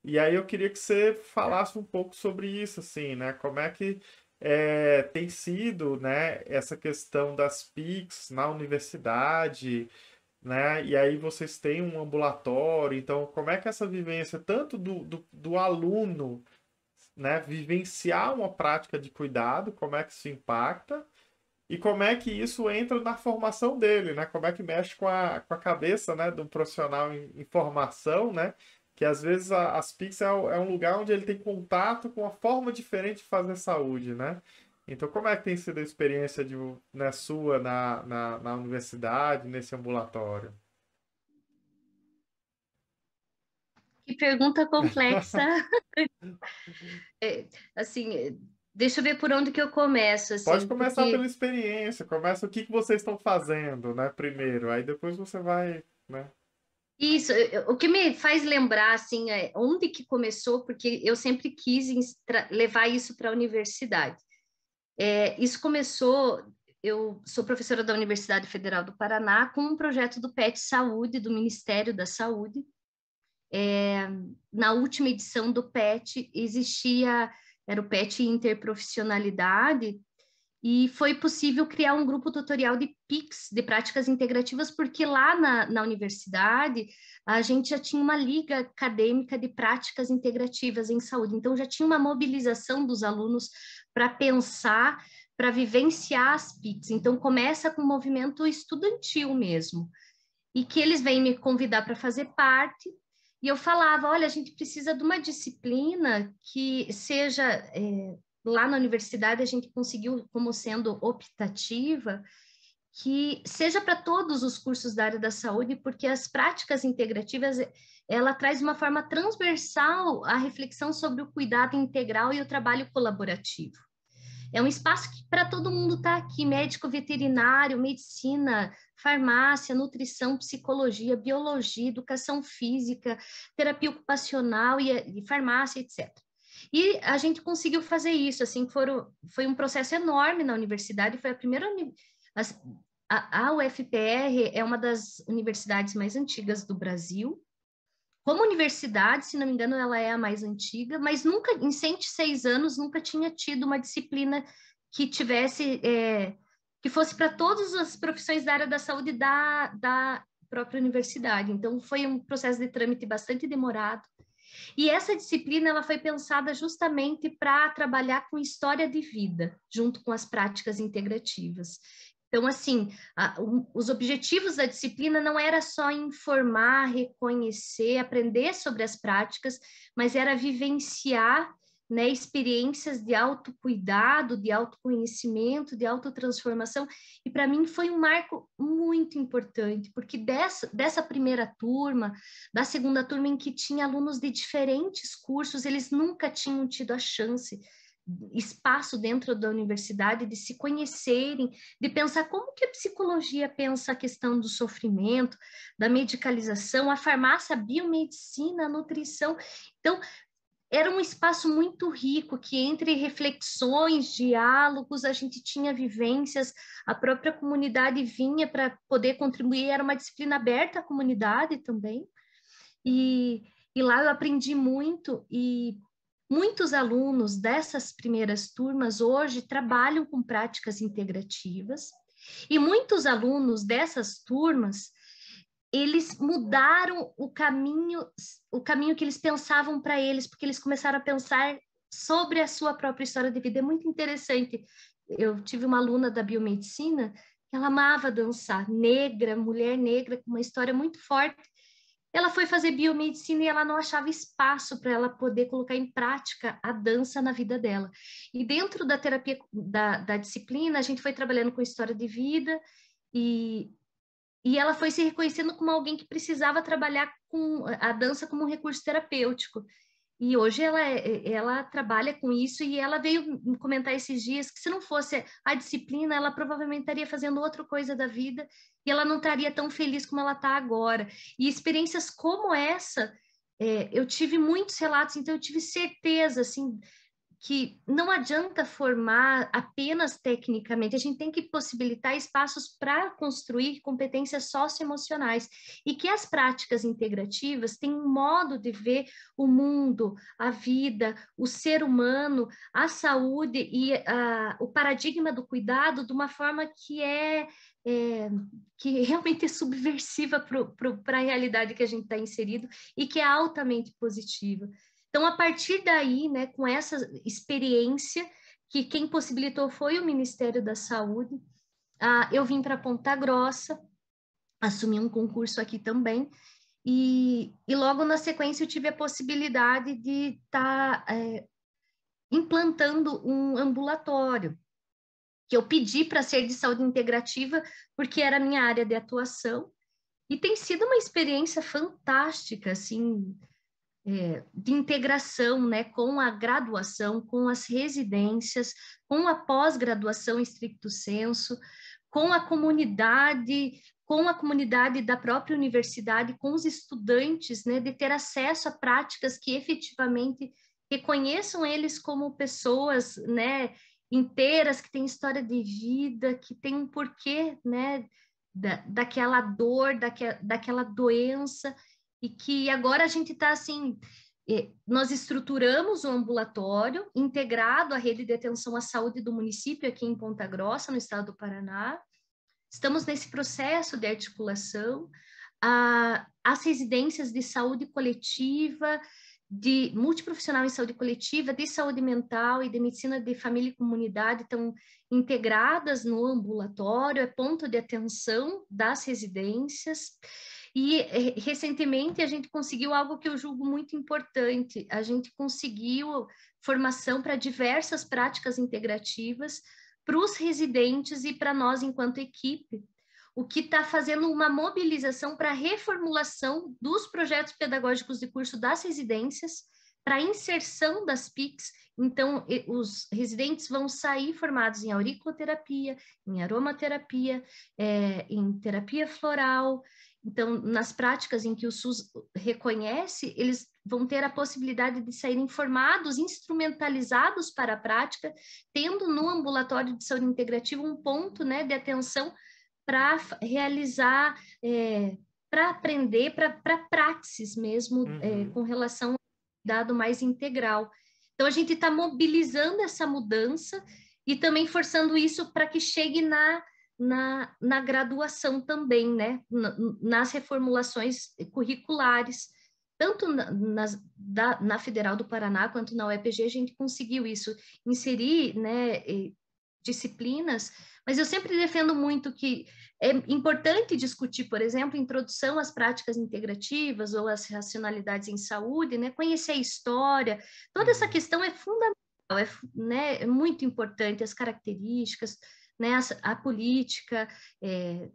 E aí eu queria que você falasse um pouco sobre isso, assim, né? Como é que tem sido, né, essa questão das PICs na universidade, né? E aí vocês têm um ambulatório, então como é que essa vivência, tanto do aluno, né, vivenciar uma prática de cuidado, como é que isso impacta, e como é que isso entra na formação dele, né? Como é que mexe com a cabeça, né, do profissional em formação, né? Que às vezes as PICs é um lugar onde ele tem contato com uma forma diferente de fazer saúde, né? Então, como é que tem sido a experiência né, sua na universidade, nesse ambulatório? Que pergunta complexa. É, assim, deixa eu ver por onde que eu começo, Pode assim, começar pela porque experiência, começa o que vocês estão fazendo, né, primeiro, aí depois você vai, né? isso, o que me faz lembrar, assim, é onde que começou, porque eu sempre quis levar isso para a universidade. Isso começou, eu sou professora da Universidade Federal do Paraná com um projeto do PET Saúde, do Ministério da Saúde. Na última edição do PET existia, era o PET Interprofissionalidade, e foi possível criar um grupo tutorial de PICs, de práticas integrativas, porque lá na universidade a gente já tinha uma liga acadêmica de práticas integrativas em saúde, então já tinha uma mobilização dos alunos para pensar, para vivenciar as PICs. Então começa com um movimento estudantil mesmo, e que eles vêm me convidar para fazer parte. E eu falava, olha, a gente precisa de uma disciplina que seja, lá na universidade a gente conseguiu como sendo optativa, que seja para todos os cursos da área da saúde, porque as práticas integrativas, ela traz uma forma transversal a reflexão sobre o cuidado integral e o trabalho colaborativo. É um espaço que para todo mundo está aqui, médico, veterinário, medicina, farmácia, nutrição, psicologia, biologia, educação física, terapia ocupacional e farmácia, etc. E a gente conseguiu fazer isso, assim, foi um processo enorme na universidade, foi a primeira, a UFPR é uma das universidades mais antigas do Brasil. Como universidade, se não me engano, ela é a mais antiga, mas nunca, em 106 anos, nunca tinha tido uma disciplina que tivesse, que fosse para todas as profissões da área da saúde da própria universidade. Então, foi um processo de trâmite bastante demorado. E essa disciplina, ela foi pensada justamente para trabalhar com história de vida, junto com as práticas integrativas. Então, assim, os objetivos da disciplina não era só informar, reconhecer, aprender sobre as práticas, mas era vivenciar, né, experiências de autocuidado, de autoconhecimento, de autotransformação. E para mim foi um marco muito importante, porque dessa primeira turma, da segunda turma em que tinha alunos de diferentes cursos, eles nunca tinham tido a chance, espaço dentro da universidade de se conhecerem, de pensar como que a psicologia pensa a questão do sofrimento, da medicalização, a farmácia, a biomedicina, a nutrição. Então, era um espaço muito rico, que entre reflexões, diálogos, a gente tinha vivências, a própria comunidade vinha para poder contribuir, era uma disciplina aberta à comunidade também. E lá eu aprendi muito, e muitos alunos dessas primeiras turmas hoje trabalham com práticas integrativas, e muitos alunos dessas turmas, eles mudaram o caminho que eles pensavam para eles, porque eles começaram a pensar sobre a sua própria história de vida. É muito interessante. Eu tive uma aluna da biomedicina que ela amava dançar, negra, mulher negra, com uma história muito forte. Ela foi fazer biomedicina e ela não achava espaço para ela poder colocar em prática a dança na vida dela. E dentro da terapia, da disciplina, a gente foi trabalhando com história de vida, e, e ela foi se reconhecendo como alguém que precisava trabalhar com a dança como um recurso terapêutico. E hoje ela trabalha com isso, e ela veio me comentar esses dias que se não fosse a disciplina, ela provavelmente estaria fazendo outra coisa da vida e ela não estaria tão feliz como ela está agora. E experiências como essa, eu tive muitos relatos, então eu tive certeza, assim, que não adianta formar apenas tecnicamente, a gente tem que possibilitar espaços para construir competências socioemocionais e que as práticas integrativas têm um modo de ver o mundo, a vida, o ser humano, a saúde e o paradigma do cuidado de uma forma que realmente é subversiva para a realidade que a gente está inserido e que é altamente positiva. Então, a partir daí, né, com essa experiência, que quem possibilitou foi o Ministério da Saúde, eu vim para Ponta Grossa, assumi um concurso aqui também, e logo na sequência eu tive a possibilidade de estar implantando um ambulatório, que eu pedi para ser de saúde integrativa, porque era a minha área de atuação, e tem sido uma experiência fantástica, assim, de integração, né, com a graduação, com as residências, com a pós-graduação em stricto sensu, com a comunidade da própria universidade, com os estudantes, né, de ter acesso a práticas que efetivamente reconheçam eles como pessoas, né, inteiras, que têm história de vida, que têm um porquê, né, daquela dor, daquela doença, e que agora a gente está assim, nós estruturamos o ambulatório integrado à rede de atenção à saúde do município aqui em Ponta Grossa, no estado do Paraná. Estamos nesse processo de articulação. As residências de saúde coletiva, de multiprofissional em saúde coletiva, de saúde mental e de medicina de família e comunidade estão integradas no ambulatório, é ponto de atenção das residências. E recentemente a gente conseguiu algo que eu julgo muito importante, a gente conseguiu formação para diversas práticas integrativas para os residentes e para nós enquanto equipe, o que está fazendo uma mobilização para a reformulação dos projetos pedagógicos de curso das residências, para a inserção das PICs. Então, os residentes vão sair formados em auriculoterapia, em aromaterapia, em terapia floral. Então, nas práticas em que o SUS reconhece, eles vão ter a possibilidade de saírem formados, instrumentalizados para a prática, tendo no ambulatório de saúde integrativa um ponto, né, de atenção para realizar, para aprender, para praxis mesmo, com relação ao cuidado mais integral. Então, a gente está mobilizando essa mudança e também forçando isso para que chegue na graduação também, né? Nas reformulações curriculares. Tanto na Federal do Paraná quanto na UEPG, a gente conseguiu isso, inserir, né, disciplinas, mas eu sempre defendo muito que é importante discutir, por exemplo, introdução às práticas integrativas ou às racionalidades em saúde, né? Conhecer a história, toda essa questão é fundamental, né? É muito importante, as características, né? A política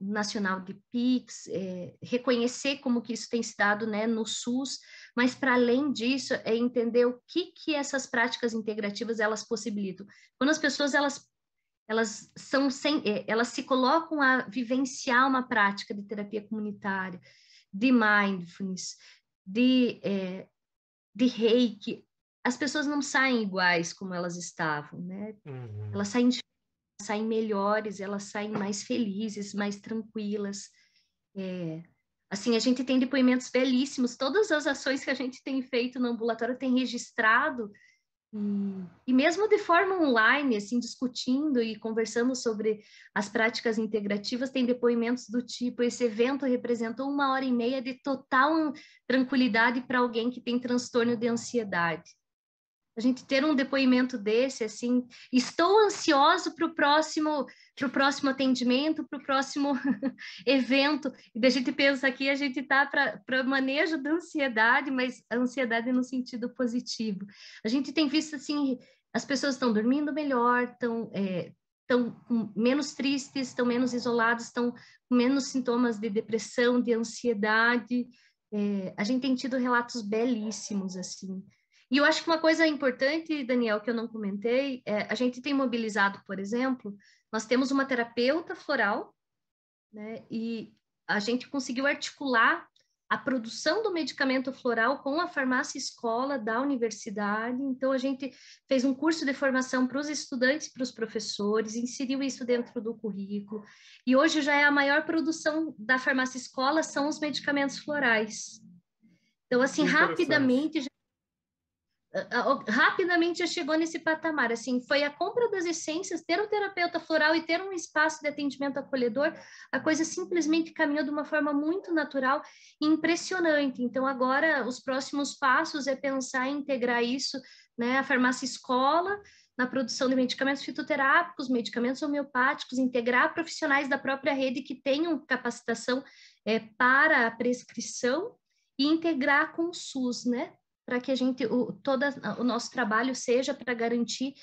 nacional de PICs, reconhecer como que isso tem se dado, né, no SUS, mas para além disso, é entender o que essas práticas integrativas elas possibilitam. Quando as pessoas elas se colocam a vivenciar uma prática de terapia comunitária, de mindfulness, de reiki, as pessoas não saem iguais como elas estavam, né? Elas saem melhores, elas saem mais felizes, mais tranquilas. Assim, a gente tem depoimentos belíssimos, todas as ações que a gente tem feito no ambulatório tem registrado. E mesmo de forma online, assim, discutindo e conversando sobre as práticas integrativas, tem depoimentos do tipo: esse evento representou 1h30 de total tranquilidade para alguém que tem transtorno de ansiedade. A gente ter um depoimento desse, assim, estou ansioso para o próximo atendimento, para o próximo evento, e a gente pensa aqui, a gente está para manejo da ansiedade, mas a ansiedade no sentido positivo. A gente tem visto, assim, as pessoas estão dormindo melhor, estão menos tristes, estão menos isoladas, estão com menos sintomas de depressão, de ansiedade. A gente tem tido relatos belíssimos, assim. E eu acho que uma coisa importante, Daniel, que eu não comentei, a gente tem mobilizado, por exemplo, nós temos uma terapeuta floral, né, e a gente conseguiu articular a produção do medicamento floral com a farmácia escola da universidade. Então, a gente fez um curso de formação para os estudantes, para os professores, inseriu isso dentro do currículo. E hoje já é a maior produção da farmácia escola, são os medicamentos florais. Então, assim, Que interessante. rapidamente já chegou nesse patamar, assim, foi a compra das essências, ter um terapeuta floral e ter um espaço de atendimento acolhedor, a coisa simplesmente caminhou de uma forma muito natural e impressionante. Então, agora, os próximos passos é pensar em integrar isso, né, a farmácia escola, na produção de medicamentos fitoterápicos, medicamentos homeopáticos, integrar profissionais da própria rede que tenham capacitação para a prescrição e integrar com o SUS, né? Para que a gente, o nosso trabalho seja para garantir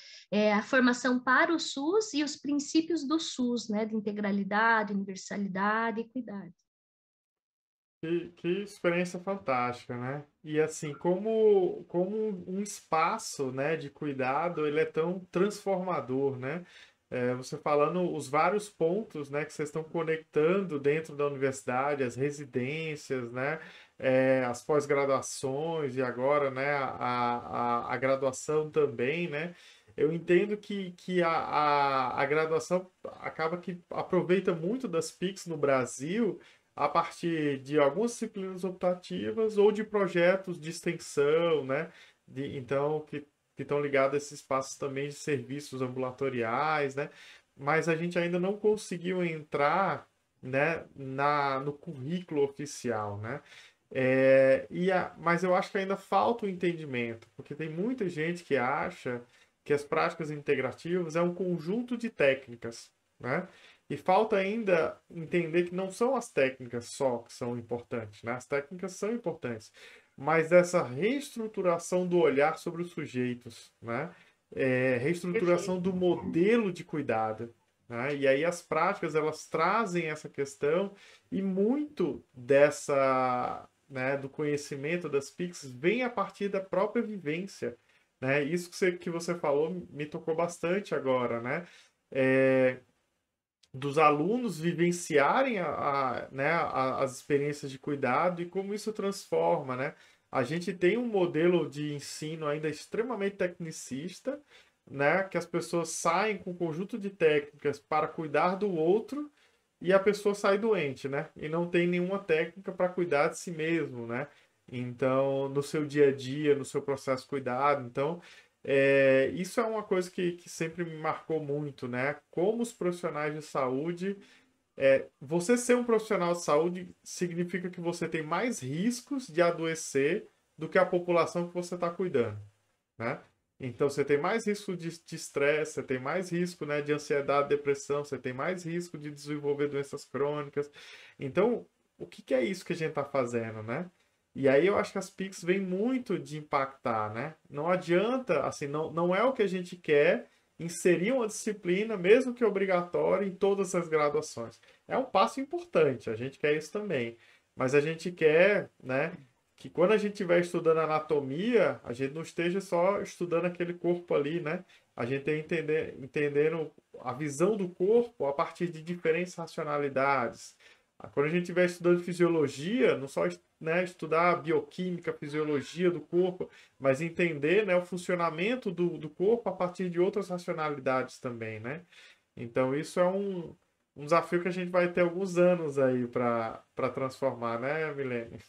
a formação para o SUS e os princípios do SUS, né, de integralidade, universalidade e equidade. Que experiência fantástica, né? E assim, como um espaço, né, de cuidado, ele é tão transformador, né? Você falando os vários pontos, né, que vocês estão conectando dentro da universidade, as residências, né, as pós-graduações e agora, né, a graduação também, né? Eu entendo que a graduação acaba que aproveita muito das PICs no Brasil a partir de algumas disciplinas optativas ou de projetos de extensão, né? Então, que estão ligados a esses espaços também de serviços ambulatoriais, né? Mas a gente ainda não conseguiu entrar, né, no currículo oficial, né? Mas eu acho que ainda falta o entendimento, porque tem muita gente que acha que as práticas integrativas é um conjunto de técnicas, né? E falta ainda entender que não são as técnicas só que são importantes, né? As técnicas são importantes, mas essa reestruturação do olhar sobre os sujeitos, né? Reestruturação Perfeito. do modelo de cuidado, né? E aí as práticas elas trazem essa questão e muito dessa, né, do conhecimento das PICs vem a partir da própria vivência, né? Isso que você falou me tocou bastante agora, né? É, dos alunos vivenciarem né, as experiências de cuidado e como isso transforma, né? A gente tem um modelo de ensino ainda extremamente tecnicista, né? Que as pessoas saem com um conjunto de técnicas para cuidar do outro e a pessoa sai doente, né? E não tem nenhuma técnica para cuidar de si mesmo, né? Então, no seu dia a dia, no seu processo de cuidado. Então, isso é uma coisa que sempre me marcou muito, né? Como os profissionais de saúde. Você ser um profissional de saúde significa que você tem mais riscos de adoecer do que a população que você está cuidando, né? Então você tem mais risco de estresse, você tem mais risco, né, de ansiedade, depressão, você tem mais risco de desenvolver doenças crônicas. Então, o que é isso que a gente está fazendo, né? E aí eu acho que as PICs vêm muito de impactar, né? Não adianta, assim, não é o que a gente quer inserir uma disciplina, mesmo que obrigatória, em todas as graduações. É um passo importante, a gente quer isso também. Mas a gente quer, né, que quando a gente estiver estudando anatomia, a gente não esteja só estudando aquele corpo ali, né? A gente tem que entendendo a visão do corpo a partir de diferentes racionalidades. Quando a gente estiver estudando fisiologia, não só, né, estudar a bioquímica, a fisiologia do corpo, mas entender, né, o funcionamento do corpo a partir de outras racionalidades também, né? Então isso é um desafio que a gente vai ter alguns anos aí para transformar, né, Milene?